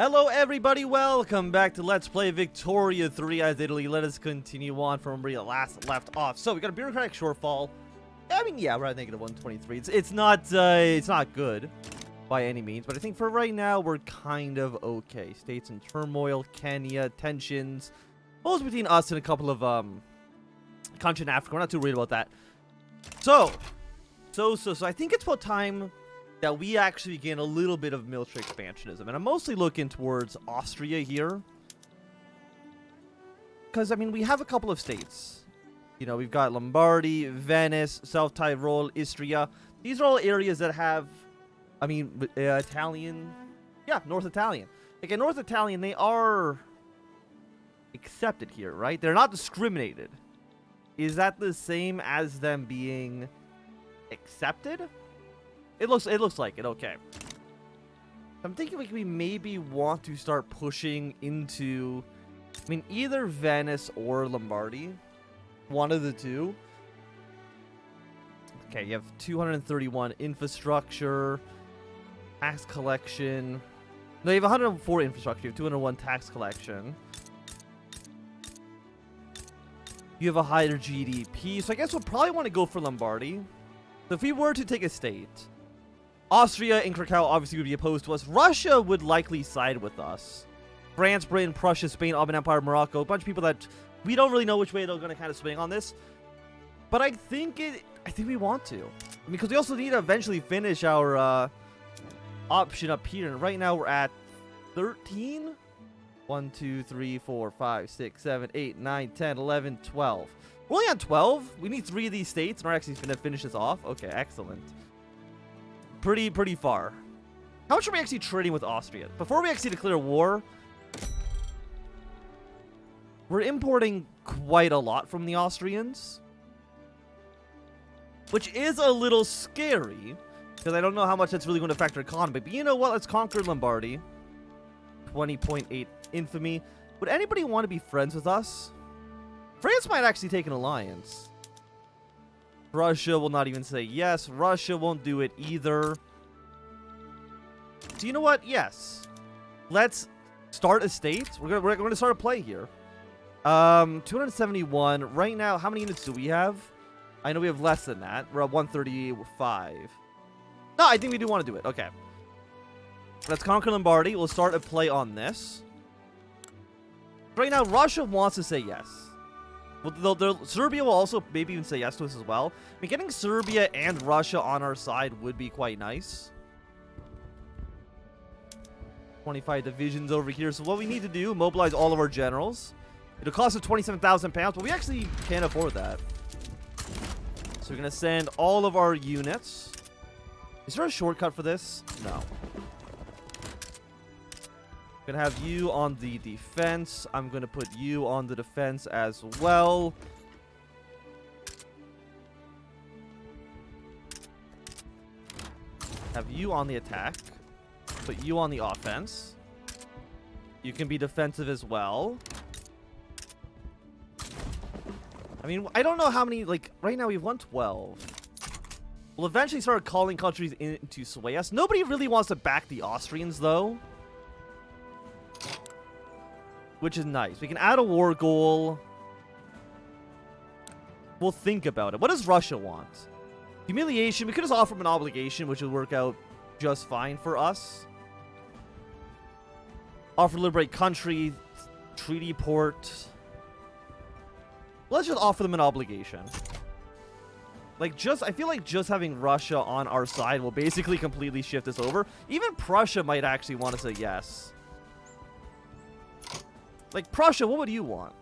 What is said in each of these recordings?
Hello everybody, welcome back to Let's Play Victoria 3 as Italy. Let us continue on from where we last left off. So we got a bureaucratic shortfall. I mean, yeah, we're at negative 123. It's not good by any means, but I think for right now we're kind of okay. States in turmoil, Kenya, tensions, both between us and a couple of countries in Africa. We're not too worried about that. So I think it's about time that we actually gain a little bit of military expansionism. And I'm mostly looking towards Austria here. Because, I mean, we have a couple of states. You know, we've got Lombardy, Venice, South Tyrol, Istria. These are all areas that have, I mean, Italian. Yeah, North Italian. Again, North Italian, they are accepted here, right? They're not discriminated. Is that the same as them being accepted? It looks like it, okay. I'm thinking like we maybe want to start pushing into, I mean, either Venice or Lombardy. One of the two. Okay, you have 231 infrastructure, tax collection. No, you have 104 infrastructure, you have 201 tax collection. You have a higher GDP, so I guess we'll probably want to go for Lombardy. So if we were to take a state, Austria and Krakow obviously would be opposed to us. Russia would likely side with us. France, Britain, Prussia, Spain, Ottoman Empire, Morocco. A bunch of people that we don't really know which way they're going to kind of swing on this. But I think we want to. Because we also need to eventually finish our option up here. And right now we're at 13? 1, 2, 3, 4, 5, 6, 7, 8, 9, 10, 11, 12. We're only on 12. We need 3 of these states. And we're actually going to finish this off. Okay, excellent. Pretty far. How much are we actually trading with Austria? Before we actually declare war, we're importing quite a lot from the Austrians, which is a little scary because I don't know how much that's really going to affect our economy. But you know what? Let's conquer Lombardy. 20.8 infamy. Would anybody want to be friends with us? France might actually take an alliance. Russia will not even say yes. Russia won't do it either. So you know what? Yes. Let's start a state. We're gonna start a play here. 271. Right now, how many units do we have? I know we have less than that. We're at 135. No, I think we do want to do it. Okay. Let's conquer Lombardy. We'll start a play on this. Right now, Russia wants to say yes. Well, Serbia will also maybe even say yes to us as well. I mean, getting Serbia and Russia on our side would be quite nice. 25 divisions over here. So what we need to do, mobilize all of our generals. It'll cost us 27,000 pounds, but we actually can't afford that. So we're going to send all of our units. Is there a shortcut for this? No. I'm gonna have you on the defense. I'm gonna put you on the defense as well. Have you on the attack. Put you on the offense. You can be defensive as well. I mean, I don't know how many, like, right now we have 112. We'll eventually start calling countries in to sway us. Nobody really wants to back the Austrians, though. Which is nice. We can add a war goal. We'll think about it. What does Russia want? Humiliation. We could just offer them an obligation, which would work out just fine for us. Offer to liberate country. Treaty port. Let's just offer them an obligation. I feel like just having Russia on our side will basically completely shift this over. Even Prussia might actually want to say yes. Like, Prussia, what would you want?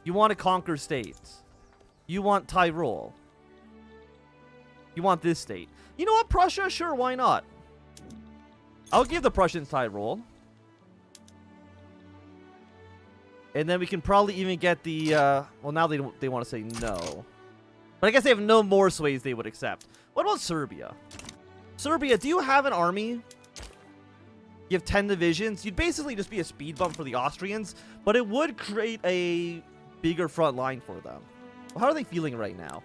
You want to conquer states. You want Tyrol. You want this state. You know what, Prussia? Sure, why not? I'll give the Prussians Tyrol. And then we can probably even get the, well, now they want to say no. But I guess they have no more sways they would accept. What about Serbia? Serbia, do you have an army? You have 10 divisions. You'd basically just be a speed bump for the Austrians, but it would create a bigger front line for them. Well, how are they feeling right now?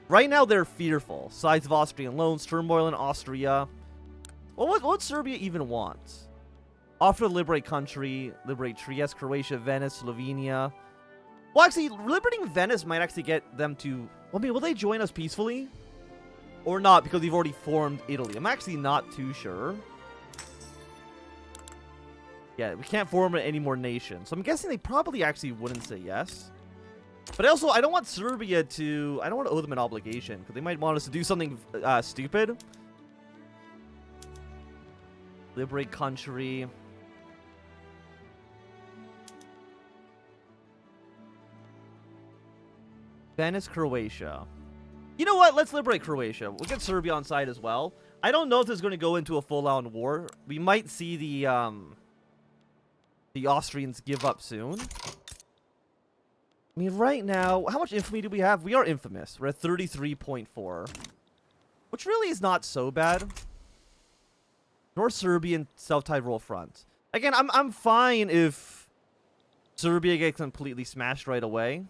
Right now, they're fearful. Sides of Austrian loans, turmoil in Austria. Well, what would Serbia even want? Offer to liberate country, liberate Trieste, Croatia, Venice, Slovenia. Well, actually, liberating Venice might actually get them to... Well, I mean, will they join us peacefully? Or not, because we've already formed Italy. I'm actually not too sure. Yeah, we can't form any more nations. So I'm guessing they probably actually wouldn't say yes. But also, I don't want Serbia to... I don't want to owe them an obligation, because they might want us to do something stupid. Liberate country. Venice, Croatia. You know what? Let's liberate Croatia. We'll get Serbia on side as well. I don't know if this is going to go into a full-on war. We might see the Austrians give up soon. I mean, right now, how much infamy do we have? We are infamous. We're at 33.4. Which really is not so bad. North Serbian South Tyrol front. Again, I'm fine if Serbia gets completely smashed right away.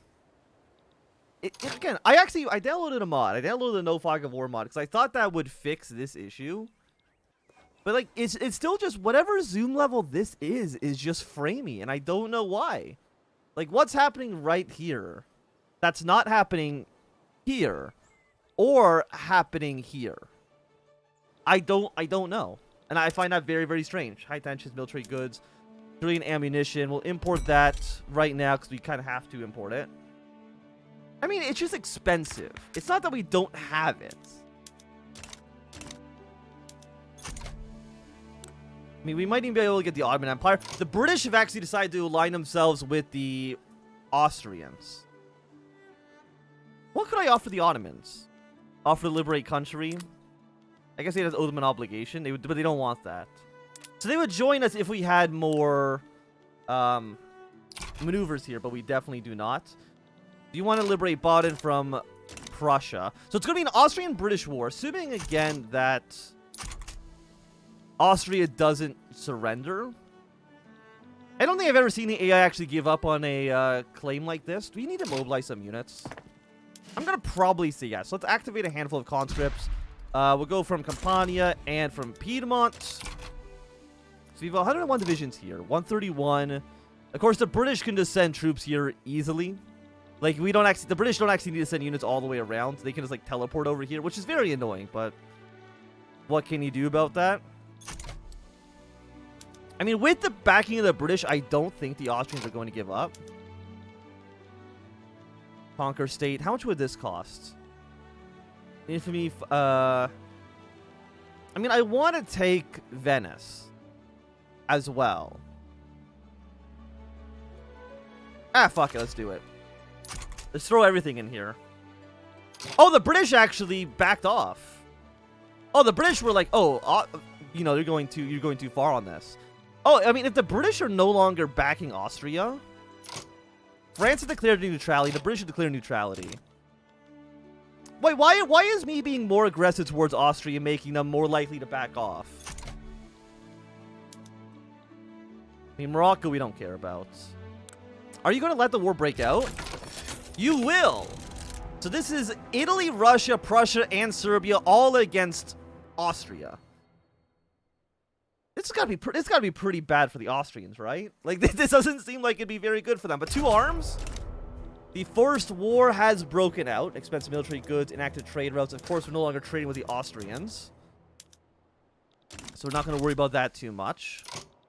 Again, I downloaded a mod. I downloaded the No Fog of War mod because I thought that would fix this issue. But like, it's still just whatever zoom level this is just framey, and I don't know why. Like, what's happening right here that's not happening here or happening here? I don't know, and I find that very, very strange. High tension military goods, civilian ammunition. We'll import that right now because we kind of have to import it. I mean, it's just expensive. It's not that we don't have it. I mean, we might even be able to get the Ottoman Empire. The British have actually decided to align themselves with the Austrians. What could I offer the Ottomans? Offer to liberate country? I guess they have owe them an obligation, but they don't want that. So they would join us if we had more maneuvers here, but we definitely do not. Do you want to liberate Baden from Prussia? So it's going to be an Austrian-British war, assuming, again, that Austria doesn't surrender. I don't think I've ever seen the AI actually give up on a claim like this. Do we need to mobilize some units? I'm going to probably say yes. Let's activate a handful of conscripts. We'll go from Campania and from Piedmont. So we have 101 divisions here. 131. Of course, the British can just send troops here easily. Like, the British don't actually need to send units all the way around. They can just, like, teleport over here, which is very annoying, but what can you do about that? I mean, with the backing of the British, I don't think the Austrians are going to give up. Conquer state. How much would this cost? Infamy, I mean, I want to take Venice as well. Ah, fuck it, let's do it. Let's throw everything in here. Oh, the British actually backed off. Oh, the British were like, oh, you know, you're going too far on this. Oh, I mean, if the British are no longer backing Austria, France has declared neutrality. The British have declared neutrality. Wait, why is me being more aggressive towards Austria making them more likely to back off? I mean, Morocco we don't care about. Are you going to let the war break out? You will! So this is Italy, Russia, Prussia, and Serbia all against Austria. It's gotta be pretty bad for the Austrians, right? Like, this doesn't seem like it'd be very good for them. But 2 arms? The first war has broken out. Expensive military goods, inactive trade routes. Of course, we're no longer trading with the Austrians. So we're not going to worry about that too much.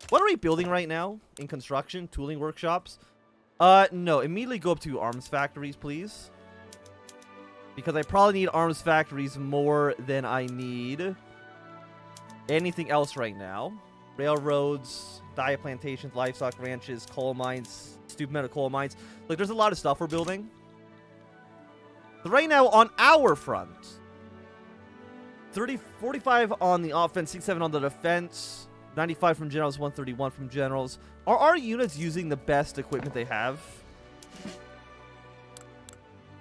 What are we building right now? In construction? Tooling workshops? No. Immediately go up to arms factories, please. Because I probably need arms factories more than I need anything else right now. Railroads, dye plantations, livestock ranches, coal mines, stupid metal coal mines. Like, there's a lot of stuff we're building. So right now, on our front, 45 on the offense, 67 on the defense, 95 from generals, 131 from generals. Are our units using the best equipment they have?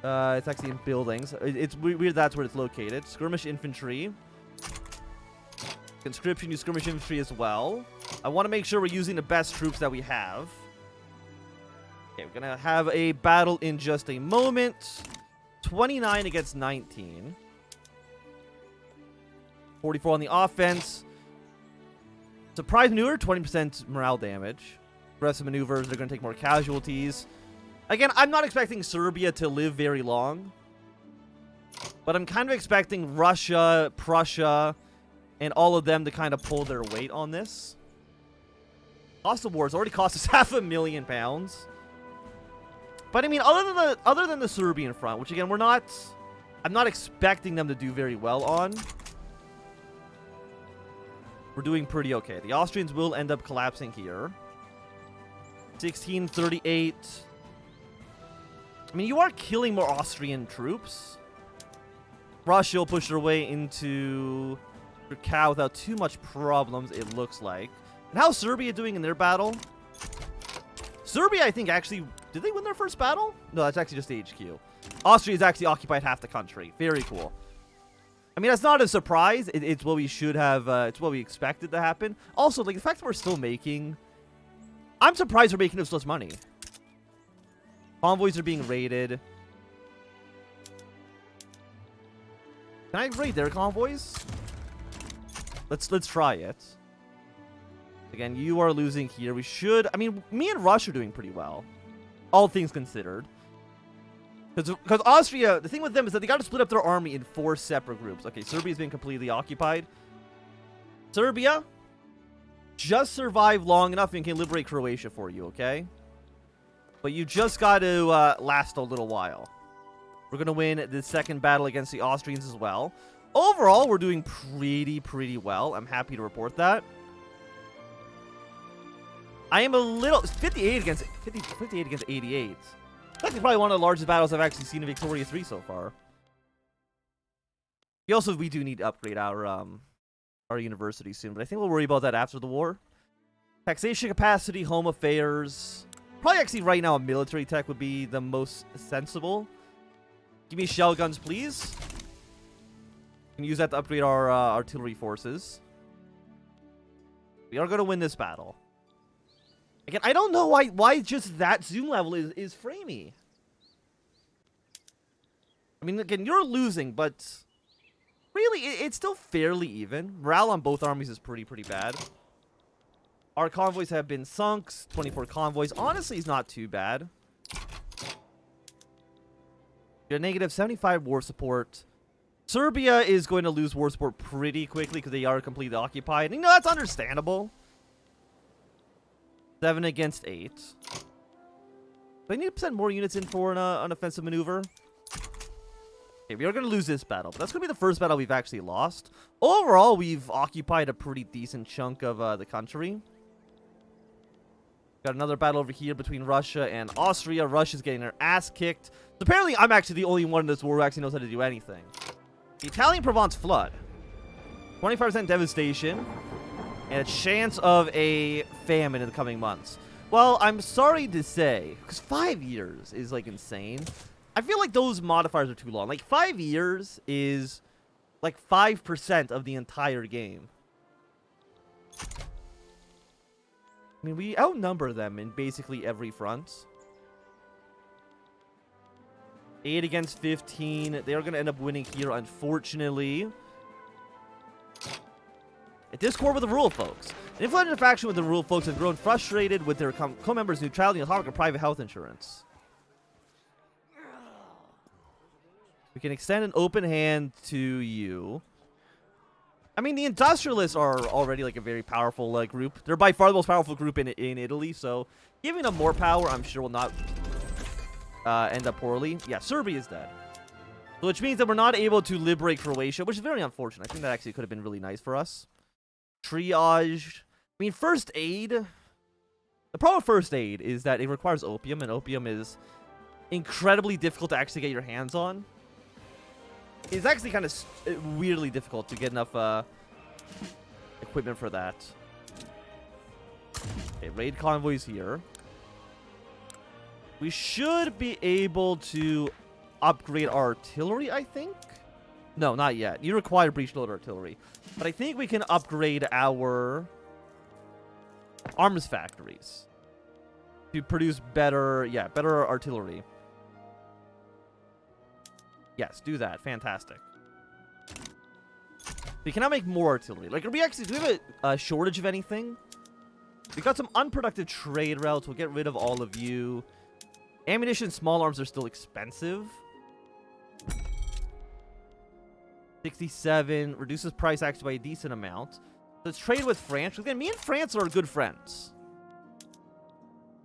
It's actually in buildings. It's weird that's where it's located. Skirmish infantry. Conscription, use skirmish infantry as well. I want to make sure we're using the best troops that we have. Okay, we're going to have a battle in just a moment. 29 against 19. 44 on the offense. Surprise maneuver, 20% morale damage. Aggressive maneuvers, they're going to take more casualties. Again, I'm not expecting Serbia to live very long. But I'm kind of expecting Russia, Prussia, and all of them to kind of pull their weight on this. Cost of war has already cost us £500,000 pounds. But I mean, other than the Serbian front, which again, I'm not expecting them to do very well on. We're doing pretty okay. The Austrians will end up collapsing here. 1638. I mean, you are killing more Austrian troops. Russia will push their way into Krakow without too much problems, it looks like. And how's Serbia doing in their battle? Serbia, I think, actually... Did they win their first battle? No, that's actually just the HQ. Austria's actually occupied half the country. Very cool. I mean, that's not a surprise. It's what we should have... it's what we expected to happen. Also, like, the fact that we're still making... I'm surprised we're making this much money. Convoys are being raided. Can I raid their convoys? Let's try it. Again, you are losing here. We should... I mean, me and Russia are doing pretty well. All things considered. Because Austria... The thing with them is that they got to split up their army in 4 separate groups. Okay, Serbia's been completely occupied. Serbia, just survive long enough and can liberate Croatia for you, okay? But you just got to last a little while. We're going to win the second battle against the Austrians as well. Overall, we're doing pretty well. I'm happy to report that. I am a little... 58 against 88. That's probably one of the largest battles I've actually seen in Victoria 3 so far. We do need to upgrade our university soon, but I think we'll worry about that after the war. Taxation capacity, home affairs. Probably actually right now a military tech would be the most sensible. Give me shell guns, please. We can use that to upgrade our artillery forces. We are going to win this battle. Again, I don't know why just that zoom level is framey. I mean, again, you're losing, but really, it's still fairly even. Morale on both armies is pretty bad. Our convoys have been sunk. 24 convoys. Honestly, is not too bad. You're negative 75 war support. Serbia is going to lose war support pretty quickly because they are completely occupied. And, you know, that's understandable. 7 against 8. Do I need to send more units in for an offensive maneuver? Okay, we are going to lose this battle, but that's going to be the first battle we've actually lost. Overall, we've occupied a pretty decent chunk of the country. Got another battle over here between Russia and Austria. Russia's getting their ass kicked. So apparently, I'm actually the only one in this war who actually knows how to do anything. The Italian Provence flood. 25% devastation. And a chance of a famine in the coming months. Well, I'm sorry to say, because 5 years is, like, insane. I feel like those modifiers are too long. Like, 5 years is, like, 5% of the entire game. I mean, we outnumber them in basically every front. 8 against 15. They are going to end up winning here, unfortunately. A discord with the rural folks. An influential faction with the rural folks has grown frustrated with their co-members' neutrality and topic of private health insurance. We can extend an open hand to you. I mean, the industrialists are already like a very powerful group. They're by far the most powerful group in Italy, so giving them more power, I'm sure, will not end up poorly. Yeah, Serbia is dead. So which means that we're not able to liberate Croatia, which is very unfortunate. I think that actually could have been really nice for us. Triage. I mean, first aid. The problem with first aid is that it requires opium, and opium is incredibly difficult to actually get your hands on. It's actually kind of weirdly difficult to get enough equipment for that. Okay, raid convoys here. We should be able to upgrade our artillery, I think. No, not yet. You require breech load artillery. But I think we can upgrade our arms factories to produce better artillery. Yes, do that. Fantastic. We cannot make more artillery. Like, do we have a shortage of anything? We got some unproductive trade routes. We'll get rid of all of you. Ammunition, small arms are still expensive. 67 reduces price actually by a decent amount. Let's trade with France. Again, me and France are good friends.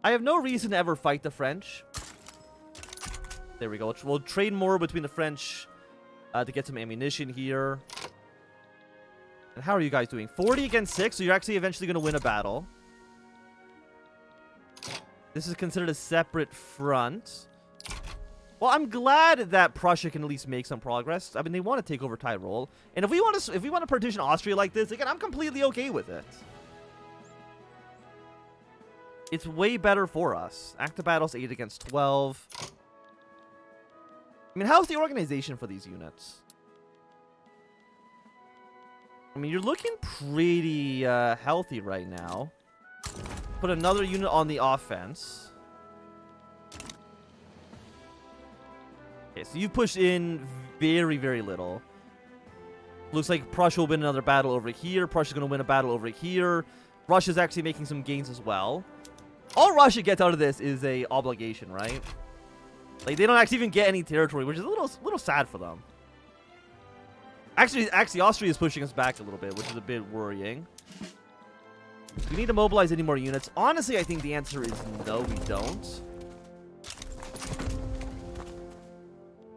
I have no reason to ever fight the French. There we go. We'll trade more between the French to get some ammunition here. And how are you guys doing? 40 against 6, so you're actually eventually going to win a battle. This is considered a separate front. Well, I'm glad that Prussia can at least make some progress. I mean, they want to take over Tyrol. And if we want to partition Austria like this, again, I'm completely okay with it. It's way better for us. Active battles 8 against 12. I mean, how's the organization for these units? I mean, you're looking pretty healthy right now. Put another unit on the offense. Okay, so you pushed in very, very little. Looks like Prussia will win another battle over here. Prussia's going to win a battle over here. Russia's actually making some gains as well. All Russia gets out of this is a obligation, right? Like, they don't actually even get any territory, which is a little sad for them. Actually, Austria is pushing us back a little bit, which is a bit worrying. Do we need to mobilize any more units? Honestly, I think the answer is no, we don't.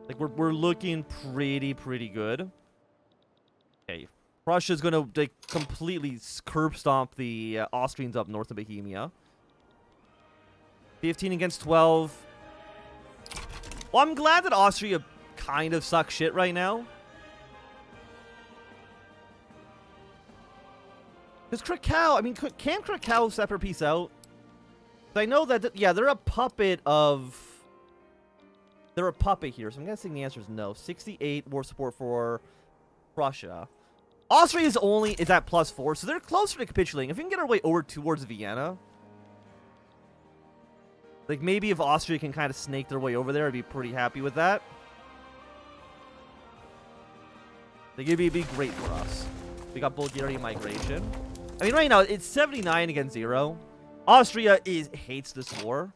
Like, we're looking pretty good. Okay, Prussia's gonna like completely curb stomp the Austrians up north of Bohemia. 15 against 12. Well, I'm glad that Austria kind of sucks shit right now. Because Krakow, I mean, can Krakow separate peace out? I know that, yeah, they're a puppet of... They're a puppet here, so I'm guessing the answer is no. 68 war support for Prussia. Austria is at +4, so they're closer to capitulating. If we can get our way over towards Vienna... Like, maybe if Austria can kind of snake their way over there, I'd be pretty happy with that. Like, it'd be great for us. We got Bulgarian migration. I mean, right now, it's 79 against 0. Austria hates this war.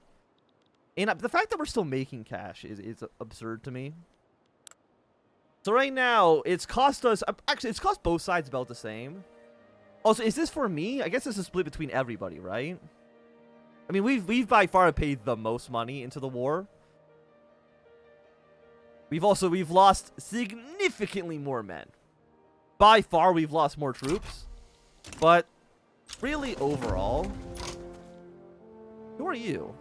And the fact that we're still making cash is absurd to me. So right now, it's cost us... Actually, it's cost both sides about the same. Also, is this for me? I guess this is split between everybody, right? I mean, we've by far paid the most money into the war. We've lost significantly more men. By far, we've lost more troops. But really, overall, who are you?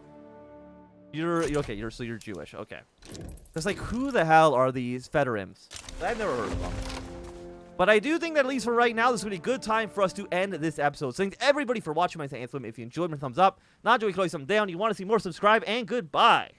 You're okay. So you're Jewish. Okay. It's like, who the hell are these Federims? I've never heard of them. But I do think that at least for right now, this is going to be a good time for us to end this episode. So thanks everybody for watching my Anthnwam. If you enjoyed, my thumbs up. Not enjoying, thumb down. You want to see more, subscribe, and goodbye.